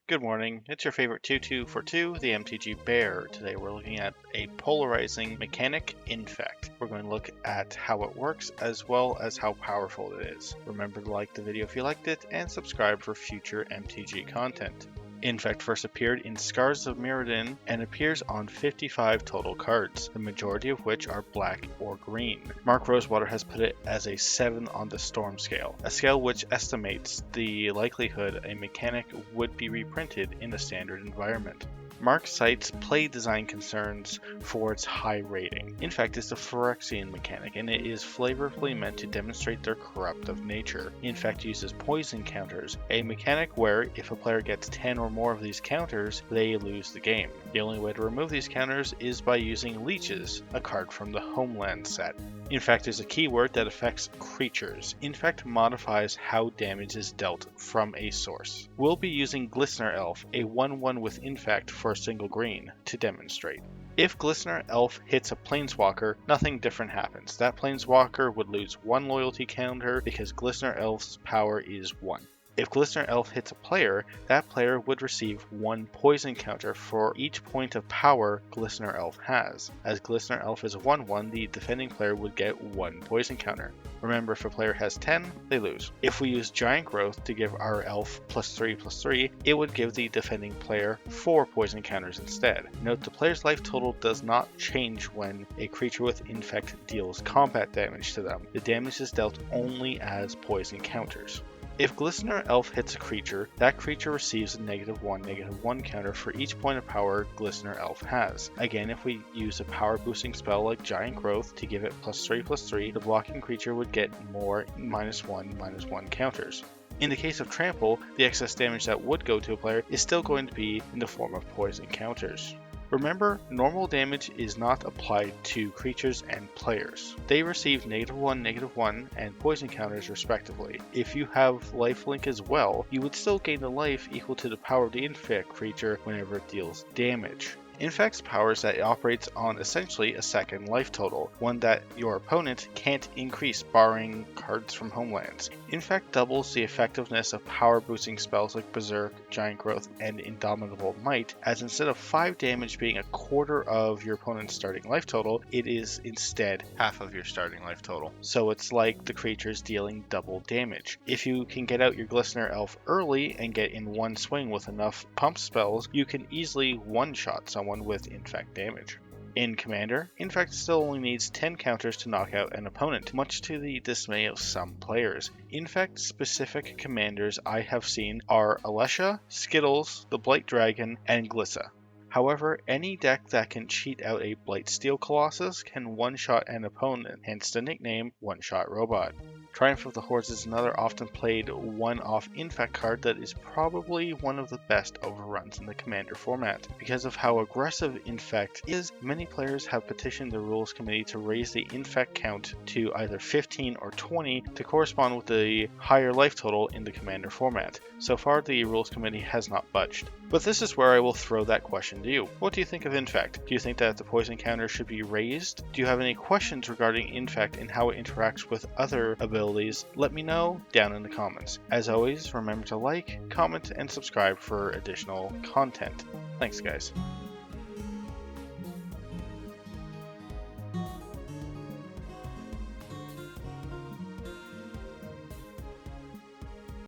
Good morning, it's your favorite 2-2-4-2, the MTG Bear. Today we're looking at a polarizing mechanic, Infect. We're going to look at how it works as well as how powerful it is. Remember to like the video if you liked it and subscribe for future MTG content. Infect first appeared in Scars of Mirrodin and appears on 55 total cards, the majority of which are black or green. Mark Rosewater has put it as a 7 on the Storm scale, a scale which estimates the likelihood a mechanic would be reprinted in a standard environment. Mark cites play design concerns for its high rating. Infect is a Phyrexian mechanic, and it is flavorfully meant to demonstrate their corruptive nature. Infect uses poison counters, a mechanic where if a player gets 10 or more of these counters, they lose the game. The only way to remove these counters is by using Leeches, a card from the Homeland set. Infect is a keyword that affects creatures. Infect modifies how damage is dealt from a source. We'll be using Glistener Elf, a 1/1 with Infect for a single green, to demonstrate. If Glistener Elf hits a Planeswalker, nothing different happens. That Planeswalker would lose 1 loyalty counter because Glistener Elf's power is 1. If Glistener Elf hits a player, that player would receive 1 poison counter for each point of power Glistener Elf has. As Glistener Elf is a 1/1, the defending player would get 1 poison counter. Remember, if a player has 10, they lose. If we use Giant Growth to give our elf +3/+3, it would give the defending player 4 poison counters instead. Note the player's life total does not change when a creature with Infect deals combat damage to them. The damage is dealt only as poison counters. If Glistener Elf hits a creature, that creature receives a -1/-1 counter for each point of power Glistener Elf has. Again, if we use a power boosting spell like Giant Growth to give it +3/+3, the blocking creature would get more -1/-1 counters. In the case of Trample, the excess damage that would go to a player is still going to be in the form of poison counters. Remember, normal damage is not applied to creatures and players. They receive -1/-1 and poison counters respectively. If you have lifelink as well, you would still gain a life equal to the power of the Infect creature whenever it deals damage. Infect's power is that it operates on essentially a second life total, one that your opponent can't increase barring cards from Homelands. Infect doubles the effectiveness of power boosting spells like Berserk, Giant Growth, and Indomitable Might, as instead of 5 damage being a quarter of your opponent's starting life total, it is instead half of your starting life total. So it's like the creatures dealing double damage. If you can get out your Glistener Elf early and get in one swing with enough pump spells, you can easily one-shot someone with Infect damage. In Commander, Infect still only needs 10 counters to knock out an opponent, much to the dismay of some players. Infect-specific commanders I have seen are Alesha, Skittles, the Blight Dragon, and Glissa. However, any deck that can cheat out a Blightsteel Colossus can one-shot an opponent, hence the nickname One-Shot Robot. Triumph of the Hordes is another often played one-off Infect card that is probably one of the best overruns in the Commander format. Because of how aggressive Infect is, many players have petitioned the Rules Committee to raise the Infect count to either 15 or 20 to correspond with the higher life total in the Commander format. So far, the Rules Committee has not budged. But this is where I will throw that question to you. What do you think of Infect? Do you think that the poison counter should be raised? Do you have any questions regarding Infect and how it interacts with other abilities? Let me know down in the comments. As always, remember to like, comment, and subscribe for additional content. Thanks, guys.